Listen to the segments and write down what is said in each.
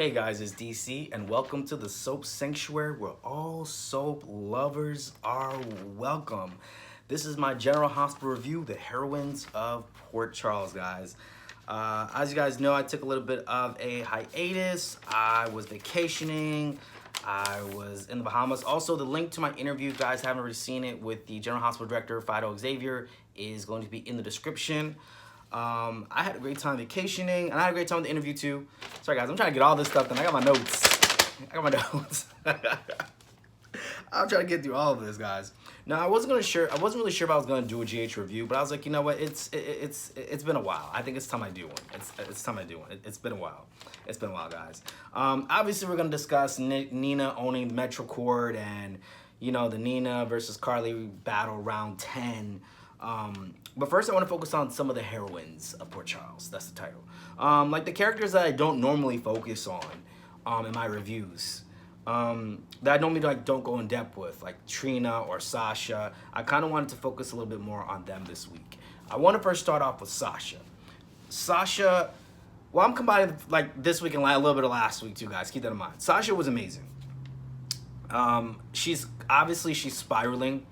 Hey guys, it's DC, and welcome to the Soap Sanctuary where all soap lovers are welcome. This is my General Hospital review, The Heroines of Port Charles, guys. As you guys know, I took a little bit of a hiatus. I was vacationing. I was in the Bahamas. Also, the link to my interview, if you guys haven't already seen it, with the General Hospital Director, Fido Xavier, is going to be in the description. I had a great time vacationing, and I had a great time with the interview too. Sorry guys, I'm trying to get all this stuff done. I got my notes. I'm trying to get through all of this, guys. Now I wasn't really sure if I was gonna do a GH review, but I was like, you know what? It's been a while. I think it's time I do one. It's time I do one. It's been a while. It's been a while, guys. Obviously we're gonna discuss Nina owning the Metro Court and the Nina versus Carly battle round 10. But first I want to focus on some of the heroines of Port Charles. That's the title. Like the characters that I don't normally focus on in my reviews. That I normally don't go in depth with, like Trina or Sasha. I kind of wanted to focus a little bit more on them this week. I want to first start off with Sasha. Sasha, well, I'm combining like this week and a little bit of last week too, guys. Keep that in mind. Sasha was amazing. She's spiraling.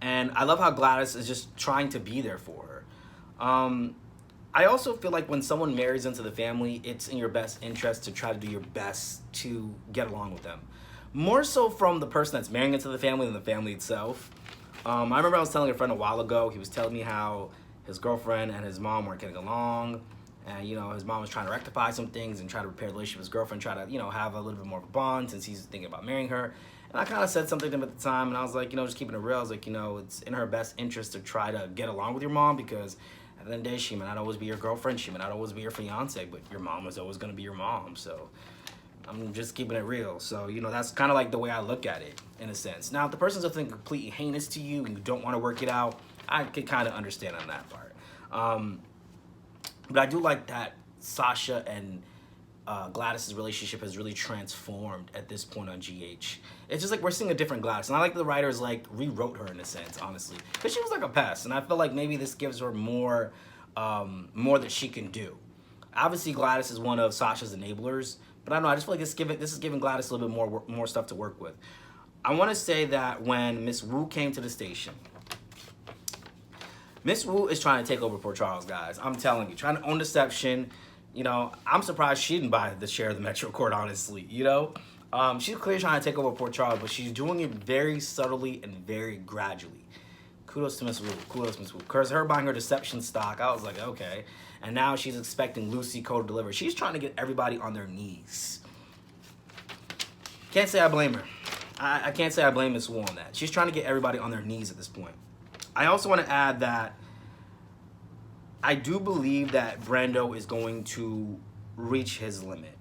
And I love how Gladys is just trying to be there for her. I also feel like when someone marries into the family, it's in your best interest to try to do your best to get along with them. More so from the person that's marrying into the family than the family itself. I remember I was telling a friend a while ago, he was telling me how his girlfriend and his mom weren't getting along. And, his mom was trying to rectify some things and try to repair the relationship with his girlfriend, try to, have a little bit more of a bond since he's thinking about marrying her. And I kind of said something to him at the time, and I was like, just keeping it real. I was like, it's in her best interest to try to get along with your mom because at the end of the day, she may not always be your girlfriend, she may not always be your fiance, but your mom is always going to be your mom. So I'm just keeping it real. So, that's kind of like the way I look at it, in a sense. Now, if the person's something completely heinous to you and you don't want to work it out, I could kind of understand on that part. But I do like that Sasha and Gladys' relationship has really transformed at this point on GH. It's just like we're seeing a different Gladys, and I like the writers rewrote her in a sense, honestly, because she was like a pest, and I feel like maybe this gives her more that she can do. Obviously, Gladys is one of Sasha's enablers, but I don't know. I just feel like this is giving Gladys a little bit more stuff to work with. I want to say that when Miss Wu came to the station, Miss Wu is trying to take over Port Charles, guys. I'm telling you, trying to own deception. I'm surprised she didn't buy the share of the Metro Court, honestly. She's clearly trying to take over Port Charles, but she's doing it very subtly and very gradually. Kudos to Miss Wu. Kudos to Miss Wu. Because her buying her deception stock, I was like, okay. And now she's expecting Lucy Co to deliver. She's trying to get everybody on their knees. Can't say I blame her. I can't say I blame Miss Wu on that. She's trying to get everybody on their knees at this point. I also want to add that I do believe that Brando is going to reach his limit.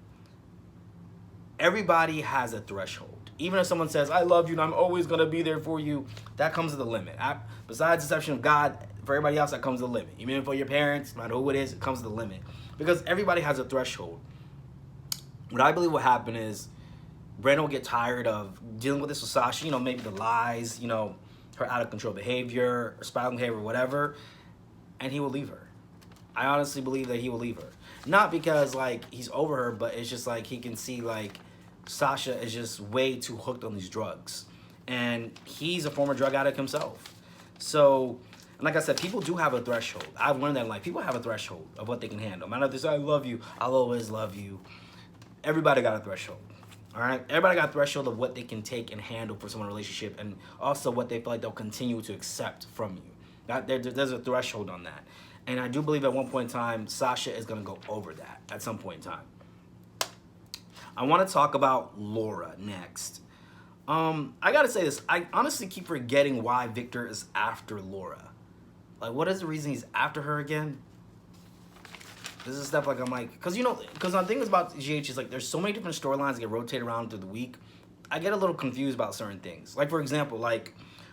Everybody has a threshold. Even if someone says, I love you and I'm always going to be there for you, that comes to the limit. Besides deception of God, for everybody else, that comes to the limit. Even for your parents, no matter who it is, it comes to the limit. Because everybody has a threshold. What I believe will happen is Brando will get tired of dealing with this with Sasha, maybe the lies, her out of control behavior, or spiraling behavior, whatever, and he will leave her. I honestly believe that he will leave her. Not because, he's over her, but it's just, he can see, Sasha is just way too hooked on these drugs. And he's a former drug addict himself. So, and like I said, people do have a threshold. I've learned that in life. People have a threshold of what they can handle. No matter if they say, I love you, I'll always love you. Everybody got a threshold. All right? Everybody got a threshold of what they can take and handle for someone's relationship, and also what they feel like they'll continue to accept from you. There's a threshold on that. And I do believe at one point in time, Sasha is going to go over that at some point in time. I want to talk about Laura next. I got to say this. I honestly keep forgetting why Victor is after Laura. What is the reason he's after her again? This is stuff I'm like, because the thing about GH is there's so many different storylines that get rotated around through the week. I get a little confused about certain things. For example,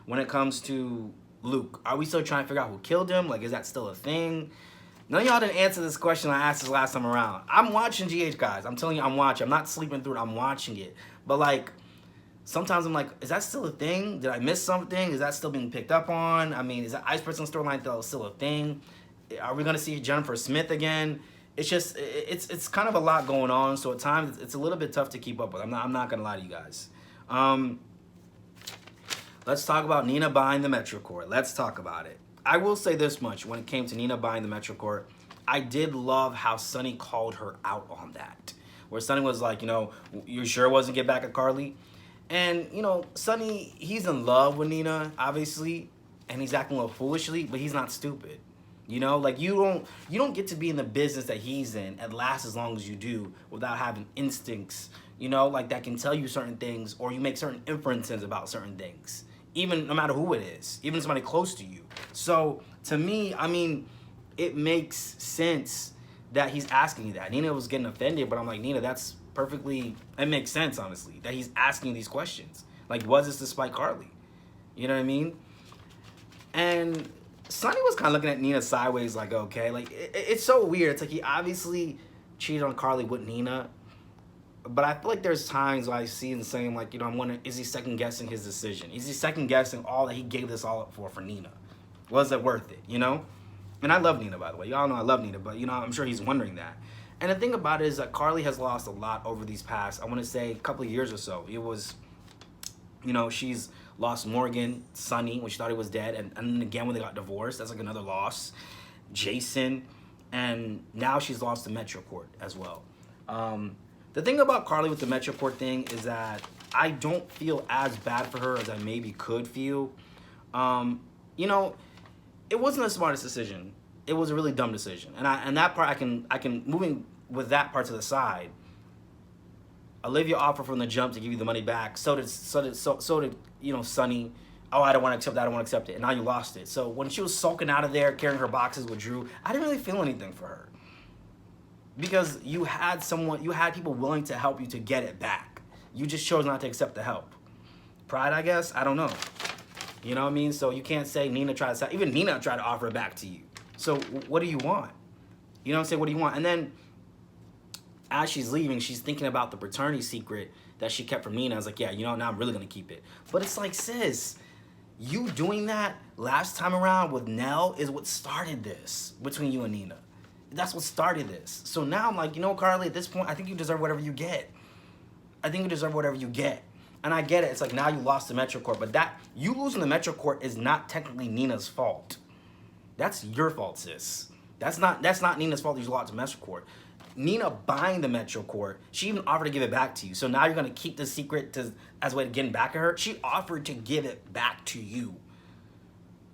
when it comes to Luke, are we still trying to figure out who killed him? Is that still a thing? None of y'all didn't answer this question I asked this last time around. I'm watching GH, guys. I'm telling you, I'm watching. I'm not sleeping through it. I'm watching it. But sometimes I'm like, is that still a thing? Did I miss something? Is that still being picked up on? I mean, is that Ice Person storyline still a thing? Are we going to see Jennifer Smith again? it's kind of a lot going on. So at times it's a little bit tough to keep up with. I'm not gonna lie to you guys. Let's talk about Nina buying the Metro Court. Let's talk about it. I will say this much: when it came to Nina buying the Metro Court, I did love how Sonny called her out on that. Where Sonny was like, you sure it wasn't get back at Carly? And, Sonny, he's in love with Nina, obviously, and he's acting a little foolishly, but he's not stupid. Like you don't get to be in the business that he's in and last as long as you do without having instincts, like that can tell you certain things, or you make certain inferences about certain things, even no matter who it is, even somebody close to you. So to me, it makes sense that he's asking you that. Nina was getting offended, but I'm like, Nina, it makes sense, honestly, that he's asking these questions. Like, was this to spite Carly? You know what I mean? And Sonny was kind of looking at Nina sideways, like, okay. Like, it's so weird. It's like he obviously cheated on Carly with Nina, but I feel like there's times where I see him saying, like, I'm wondering, is he second-guessing his decision? Is he second-guessing all that he gave this all up for Nina? Was it worth it, And I love Nina, by the way. Y'all know I love Nina, but, I'm sure he's wondering that. And the thing about it is that Carly has lost a lot over these past, I want to say, a couple of years or so. It was, she's lost Morgan, Sonny, when she thought he was dead, and then again when they got divorced. That's like another loss. Jason, and now she's lost the Metro Court as well. The thing about Carly with the Metro Court thing is that I don't feel as bad for her as I maybe could feel. It wasn't the smartest decision. It was a really dumb decision, and that part I can moving with that part to the side. Olivia offered from the jump to give you the money back. So did Sonny. Oh, I don't want to accept that. I don't want to accept it. And now you lost it. So when she was sulking out of there, carrying her boxes with Drew, I didn't really feel anything for her, because you had people willing to help you to get it back. You just chose not to accept the help. Pride, I guess. I don't know. You know what I mean? So you can't say Nina tried to offer it back to you. So what do you want? You know what I'm saying? What do you want? And then as she's leaving, she's thinking about the paternity secret that she kept from Nina. I was like, yeah, now I'm really going to keep it. But it's like, sis, you doing that last time around with Nell is what started this between you and Nina. That's what started this. So now I'm like, Carly, at this point, I think you deserve whatever you get. And I get it. It's like, now you lost the Metro Court. But you losing the Metro Court is not technically Nina's fault. That's your fault, sis. That's not Nina's fault that you lost the Metro Court. Nina buying the Metro Court, she even offered to give it back to you. So now you're going to keep the secret as a way to getting back at her? She offered to give it back to you.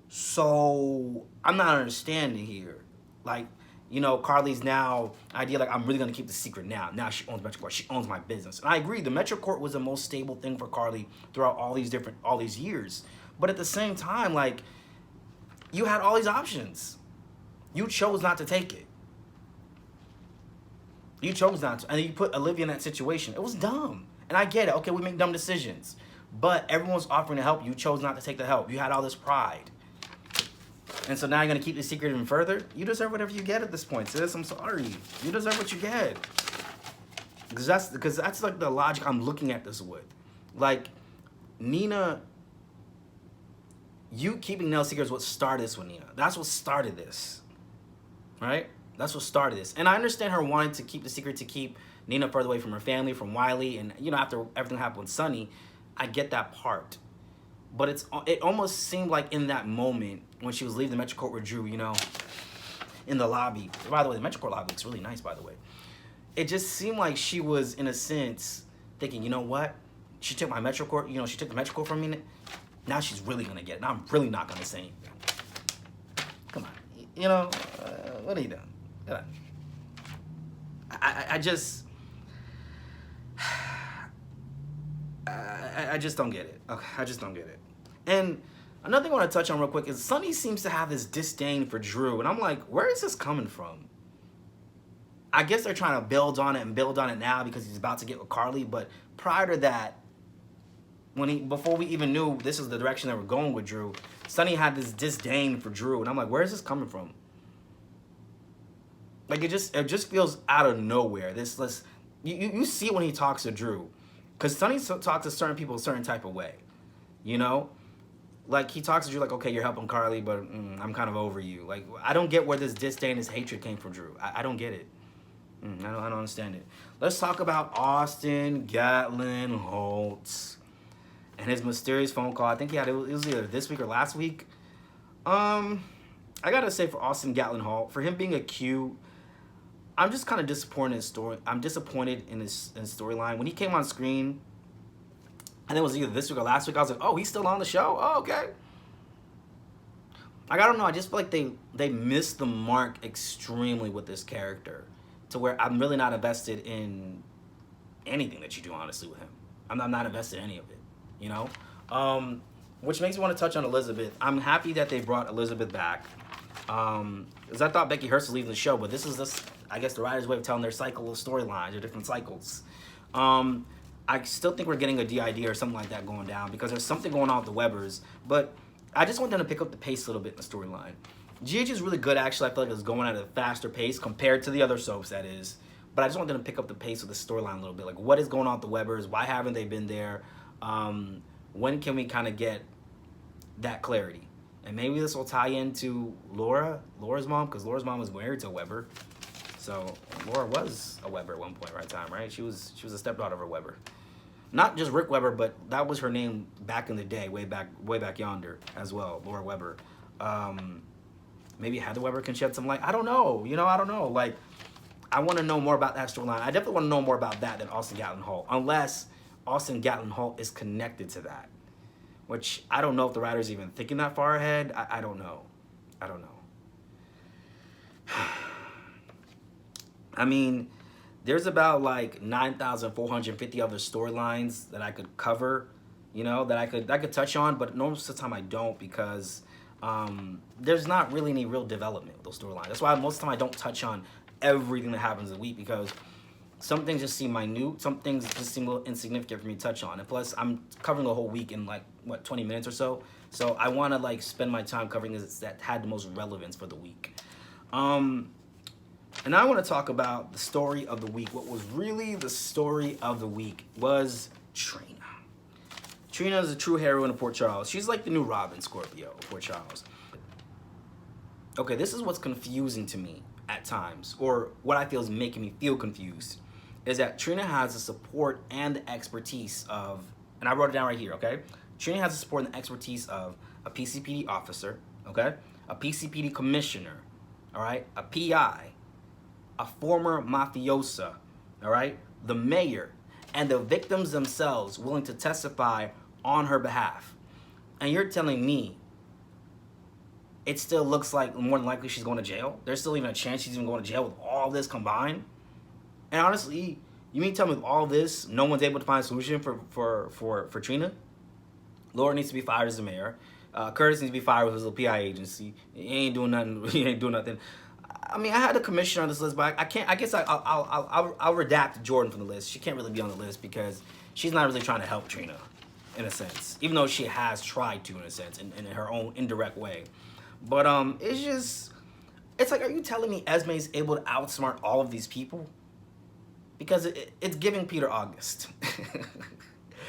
So I'm not understanding here. Like, Carly's now idea, like, I'm really going to keep the secret now. Now she owns Metro Court. She owns my business. And I agree. The Metro Court was the most stable thing for Carly throughout all these years. But at the same time, like, you had all these options. You chose not to take it. You chose not to. And you put Olivia in that situation. It was dumb. And I get it. Okay, we make dumb decisions. But everyone's offering to help. You chose not to take the help. You had all this pride. And so now you're going to keep the secret even further? You deserve whatever you get at this point, sis. I'm sorry. You deserve what you get. Because that's like the logic I'm looking at this with. Like, Nina, you keeping Nell's secret is what started this with Nina. That's what started this. Right? That's what started this. And I understand her wanting to keep the secret, to keep Nina further away from her family, from Wiley, and, after everything happened with Sonny, I get that part. But it almost seemed like in that moment when she was leaving the Metro Court with Drew, in the lobby. By the way, the Metro Court lobby looks really nice, by the way. It just seemed like she was, in a sense, thinking, you know what? She took my Metro Court, she took the Metro Court from me. Now she's really going to get it. Now I'm really not going to say anything. Come on. What are you doing? Come on. I just don't get it. Okay, I just don't get it. And another thing I want to touch on real quick is Sonny seems to have this disdain for Drew. And I'm like, where is this coming from? I guess they're trying to build on it now because he's about to get with Carly. But prior to that, before we even knew this is the direction they were going with Drew, Sonny had this disdain for Drew. And I'm like, where is this coming from? Like, it just feels out of nowhere. You see it when he talks to Drew. Because Sonny talks to certain people a certain type of way. Like, he talks to Drew like, okay, you're helping Carly, but I'm kind of over you. Like, I don't get where this disdain, this hatred came from Drew. I don't get it. I don't understand it. Let's talk about Austin Gatlin Holt and his mysterious phone call. I think it was either this week or last week. I gotta say, for Austin Gatlin Holt, for him being a Q, I'm just kind of disappointed in his story. I'm disappointed in his storyline. When he came on screen, and it was either this week or last week, I was like, oh, he's still on the show? Oh, okay. Like, I don't know. I just feel like they missed the mark extremely with this character, to where I'm really not invested in anything that you do, honestly, with him. I'm not invested in any of it, you know? Which makes me want to touch on Elizabeth. I'm happy that they brought Elizabeth back. Because I thought Becky Hurst was leaving the show, but this is just, I guess, the writer's way of telling their cycle of storylines, or different cycles. I still think we're getting a DID or something like that going down, because there's something going on with the Webbers, but I just want them to pick up the pace a little bit in the storyline. GH is really good, actually. I feel like it's going at a faster pace compared to the other soaps, that is. But I just want them to pick up the pace of the storyline a little bit. Like, what is going on with the Webbers? Why haven't they been there? When can we kind of get that clarity? And maybe this will tie into Laura's mom, because Laura's mom was married to a Webber. So Laura was a Webber at one point, right time, right? She was a stepdaughter of a Webber. Not just Rick Webber, but that was her name back in the day, way back yonder as well, Laura Webber. Maybe Heather Webber can shed some light. I don't know. I don't know. Like, I want to know more about that storyline. I definitely want to know more about that than Austin Gatlin Holt, unless Austin Gatlin Holt is connected to that, which I don't know if the writer's even thinking that far ahead. I don't know. I mean, there's about like 9,450 other storylines that I could cover, that I could touch on, but most of the time I don't, because there's not really any real development with those storylines. That's why most of the time I don't touch on everything that happens in the week, because some things just seem minute, some things just seem a little insignificant for me to touch on. And plus, I'm covering the whole week in like, 20 minutes or so. So I want to like spend my time covering this that had the most relevance for the week. And I want to talk about the story of the week. What was really the story of the week was Trina. Trina is a true heroine of Port Charles. She's like the new Robin Scorpio of Port Charles. Okay, this is what's confusing to me at times, or what I feel is making me feel confused, is that Trina has the support and the expertise of, and I wrote it down right here, okay? Trina has the support and the expertise of a PCPD officer, okay? A PCPD commissioner, all right? A PI, a former mafiosa, all right? The mayor, and the victims themselves willing to testify on her behalf. And you're telling me it still looks like more than likely she's going to jail? There's still even a chance she's even going to jail with all this combined? And honestly, you mean tell me with all this, no one's able to find a solution for Trina? Laura needs to be fired as the mayor. Curtis needs to be fired with his little PI agency. He ain't doing nothing. I mean, I had a commissioner on this list, but I can't. I guess I'll redact Jordan from the list. She can't really be on the list because she's not really trying to help Trina, in a sense. Even though she has tried to, in a sense, in her own indirect way. But it's like, are you telling me Esme is able to outsmart all of these people? Because it's giving Peter August.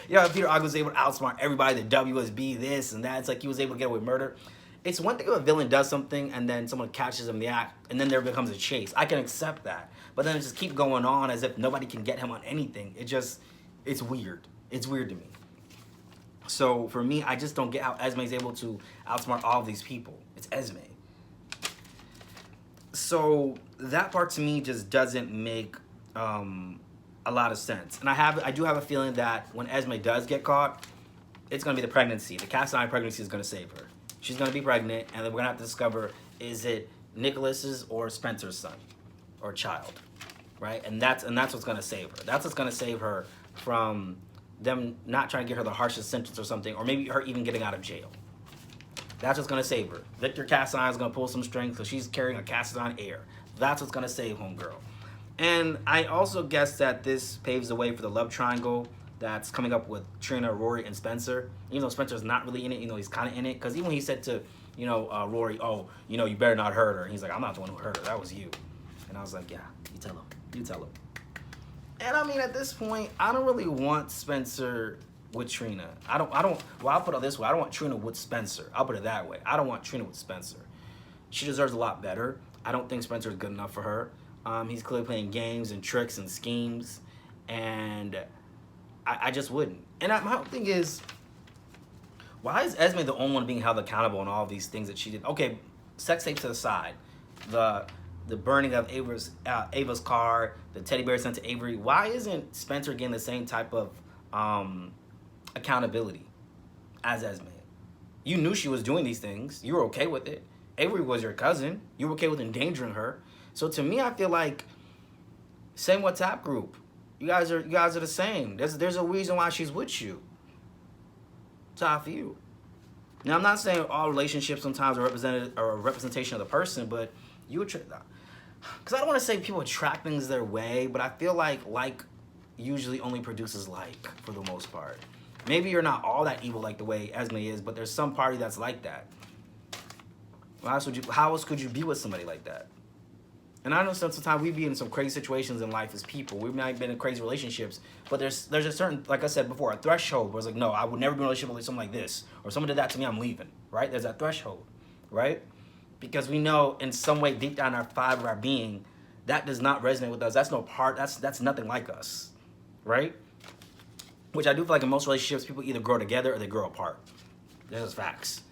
Peter August was able to outsmart everybody, the WSB, this and that. It's like he was able to get away with murder. It's one thing if a villain does something and then someone catches him in the act and then there becomes a chase. I can accept that. But then it just keep going on as if nobody can get him on anything. It's weird. It's weird to me. So for me, I just don't get how Esme is able to outsmart all of these people. It's Esme. So that part to me just doesn't make a lot of sense. And I do have a feeling that when Esme does get caught, it's going to be the pregnancy. The cast iron pregnancy is going to save her. She's going to be pregnant, and then we're going to have to discover, is it Nicholas's or Spencer's son or child, right? And that's what's going to save her. That's what's going to save her from them not trying to get her the harshest sentence or something, or maybe her even getting out of jail. That's what's going to save her. Victor Castine is going to pull some strength, so she's carrying a Castine heir. That's what's going to save homegirl. And I also guess that this paves the way for the love triangle that's coming up with Trina, Rory, and Spencer. Even though Spencer's not really in it, he's kind of in it. Because even when he said to, Rory, oh, you better not hurt her. And he's like, I'm not the one who hurt her. That was you. And I was like, yeah, you tell him. You tell him. And I mean, at this point, I don't really want Spencer with Trina. Well, I'll put it this way. I don't want Trina with Spencer. I'll put it that way. I don't want Trina with Spencer. She deserves a lot better. I don't think Spencer is good enough for her. He's clearly playing games and tricks and schemes, and I just wouldn't. And my whole thing is, why is Esme the only one being held accountable on all of these things that she did? Okay, sex tape to the side, the burning of Ava's car, the teddy bear sent to Avery. Why isn't Spencer getting the same type of accountability as Esme? You knew she was doing these things. You were okay with it. Avery was your cousin. You were okay with endangering her. So to me, I feel like same WhatsApp group. You guys are the same. There's a reason why she's with you. It's how I feel. Now I'm not saying all relationships sometimes are a representation of the person, but you attract, because I don't want to say people attract things their way, but I feel like usually only produces like for the most part. Maybe you're not all that evil like the way Esme is, but there's some party that's like that. How else could you be with somebody like that? And I know sometimes we be in some crazy situations in life as people. We might have been in crazy relationships, but there's a certain, like I said before, a threshold where it's like, no, I would never be in a relationship with someone like this. Or someone did that to me, I'm leaving, right? There's that threshold, right? Because we know in some way deep down our fiber of our being, that does not resonate with us. That's no part, that's nothing like us, right? Which I do feel like in most relationships, people either grow together or they grow apart. That's just facts.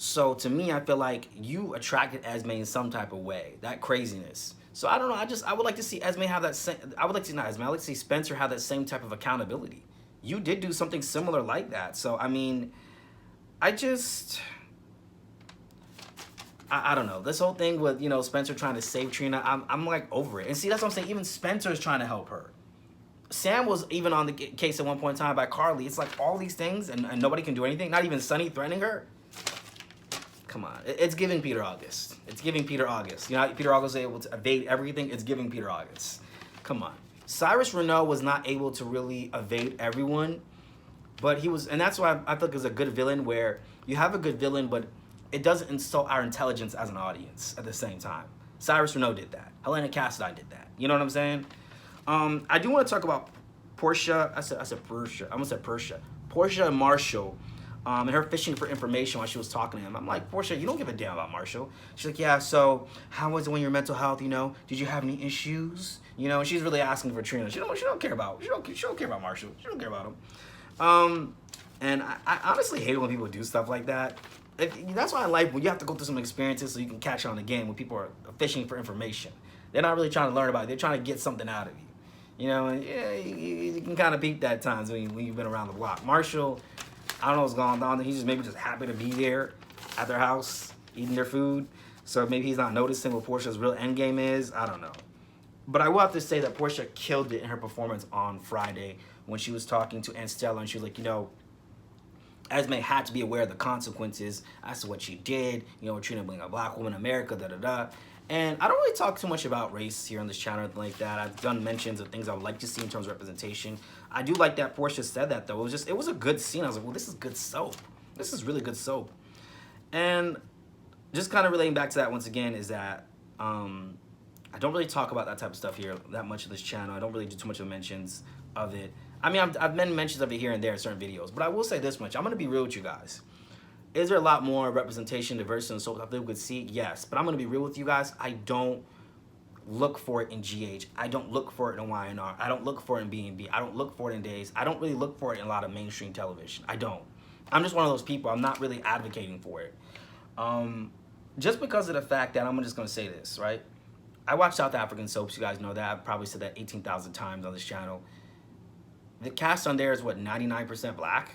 So to me, I feel like you attracted Esme in some type of way, that craziness. So I don't know, I would like to see Esme have that same, I would like to see Spencer have that same type of accountability. You did do something similar like that. So, I mean, I don't know. This whole thing with, Spencer trying to save Trina, I'm like over it. And see, that's what I'm saying, even Spencer's trying to help her. Sam was even on the case at one point in time by Carly. It's like all these things and nobody can do anything, not even Sonny threatening her. Come on, it's giving Peter August. It's giving Peter August. You know how Peter August was able to evade everything? It's giving Peter August. Come on. Cyrus Renaud was not able to really evade everyone, but he was, and that's why I feel like it's a good villain where you have a good villain, but it doesn't insult our intelligence as an audience at the same time. Cyrus Renaud did that. Helena Cassadine did that. You know what I'm saying? I do want to talk about Portia. I said Portia. I almost said Portia. Portia and Marshall. And her fishing for information while she was talking to him. I'm like, Portia, you don't give a damn about Marshall. She's like, yeah, so how was it when your mental health, Did you have any issues? And she's really asking for Trina. She don't care about Marshall. She don't care about him. And I honestly hate it when people do stuff like that. That's why I like when you have to go through some experiences so you can catch on the game when people are fishing for information. They're not really trying to learn about it. They're trying to get something out of you. And yeah, you can kind of peep that at times when you've been around the block. Marshall, I don't know what's going on. He's just happy to be there at their house, eating their food. So maybe he's not noticing what Portia's real end game is. I don't know. But I will have to say that Portia killed it in her performance on Friday when she was talking to Aunt Stella and she was like, Esme had to be aware of the consequences as to what she did, Trina being a black woman in America, da-da-da. And I don't really talk too much about race here on this channel or anything like that. I've done mentions of things I would like to see in terms of representation. I do like that Portia said that, though. It was a good scene. I was like, well, this is good soap. This is really good soap. And just kind of relating back to that once again is that I don't really talk about that type of stuff here that much of this channel. I don't really do too much of mentions of it. I mean, I've made mentions of it here and there in certain videos, but I will say this much. I'm going to be real with you guys. Is there a lot more representation, diversity, and so forth that we could see? Yes. But I'm going to be real with you guys. I don't look for it in GH. I don't look for it in YNR. I don't look for it in B&B. I don't look for it in Days. I don't really look for it in a lot of mainstream television. I don't. I'm just one of those people. I'm not really advocating for it. Just because of the fact that I'm just going to say this, right? I watch South African soaps. You guys know that. I've probably said that 18,000 times on this channel. The cast on there is, what, 99% black?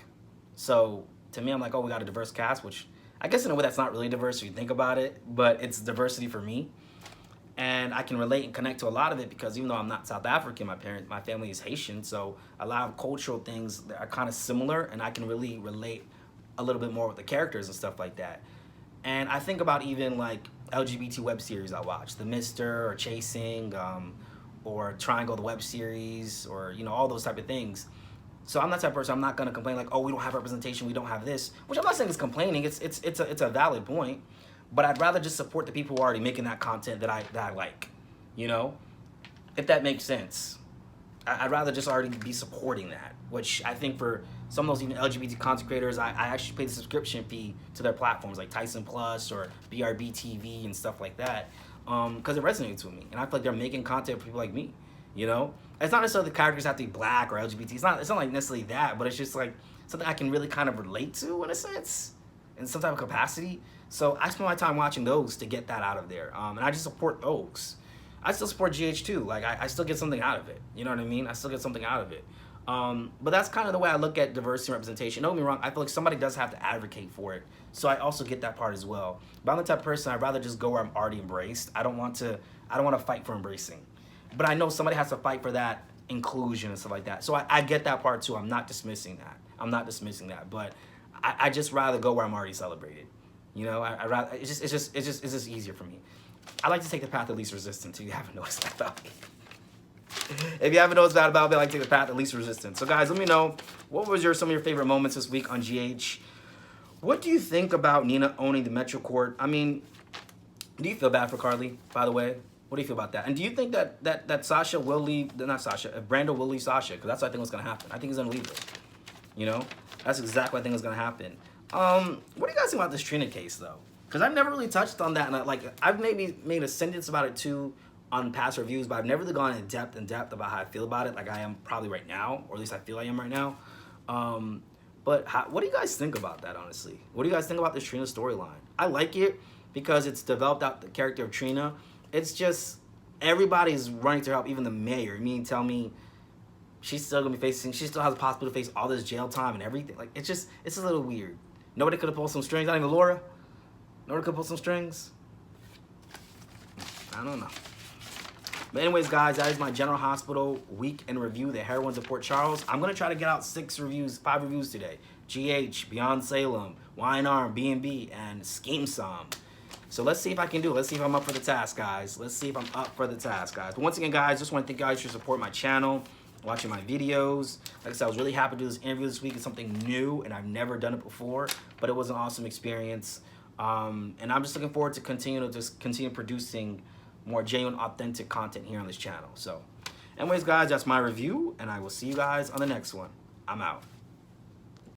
So to me, I'm like, oh, we got a diverse cast, which I guess in a way that's not really diverse if you think about it, but it's diversity for me. And I can relate and connect to a lot of it because even though I'm not South African, my family is Haitian, so a lot of cultural things that are kind of similar, and I can really relate a little bit more with the characters and stuff like that. And I think about even like LGBT web series I watch, The Mister or Chasing, or Triangle, the web series, or all those type of things. So I'm that type of person. I'm not gonna complain like, oh, we don't have representation, we don't have this, which I'm not saying is complaining. It's a valid point, but I'd rather just support the people who are already making that content that I like, if that makes sense. I'd rather just already be supporting that, which I think for some of those even LGBT content creators, I actually pay the subscription fee to their platforms like Tyson Plus or BRB TV and stuff like that. because it resonates with me, and I feel like they're making content for people like me. You know, it's not necessarily the characters have to be black or LGBT. It's not like necessarily that, but it's just like something I can really kind of relate to in a sense, in some type of capacity. So I spend my time watching those to get that out of there, and I just support those. I still support GH too. Like I still get something out of it. You know what I mean? I still get something out of it. But that's kind of the way I look at diversity and representation. Don't get me wrong, I feel like somebody does have to advocate for it. So I also get that part as well. But I'm the type of person, I'd rather just go where I'm already embraced. I don't want to fight for embracing. But I know somebody has to fight for that inclusion and stuff like that. So I get that part too. I'm not dismissing that. But I just rather go where I'm already celebrated. You know, I rather it's just easier for me. I like to take the path of least resistance. If you haven't noticed that about me. If you haven't noticed that about me, I like to take the path of least resistance. So guys, let me know, what was some of your favorite moments this week on GH? What do you think about Nina owning the Metro Court? I mean, do you feel bad for Carly, by the way? What do you feel about that? And do you think that Sasha will leave, not Sasha, Brando will leave Sasha? Because that's what I think was going to happen. I think he's going to leave her. You know? That's exactly what I think was going to happen. What do you guys think about this Trina case, though? Because I've never really touched on that. And I've maybe made a sentence about it, too, on past reviews, but I've never really gone in depth about how I feel about it, like I am probably right now, or at least I feel I am right now. But what do you guys think about that, honestly? What do you guys think about this Trina storyline? I like it because it's developed out the character of Trina. It's just everybody's running to help, even the mayor. Tell me she's still gonna be facing, she still has a possibility to face all this jail time and everything. Like, it's a little weird. Nobody could have pulled some strings. Not even Laura. Nobody could have pulled some strings. I don't know. But anyways, guys, that is my General Hospital week in review, the Heroines of Port Charles. I'm going to try to get out 5 reviews today. GH, Beyond Salem, Wine Arm, B&B, and Scheme Som. So let's see if I can do it. Let's see if I'm up for the task, guys. But once again, guys, just want to thank you guys for support my channel, watching my videos. Like I said, I was really happy to do this interview this week. It's something new, and I've never done it before, but it was an awesome experience. And I'm just looking forward to continue producing more genuine, authentic content here on this channel. So anyways, guys, that's my review, and I will see you guys on the next one. I'm out.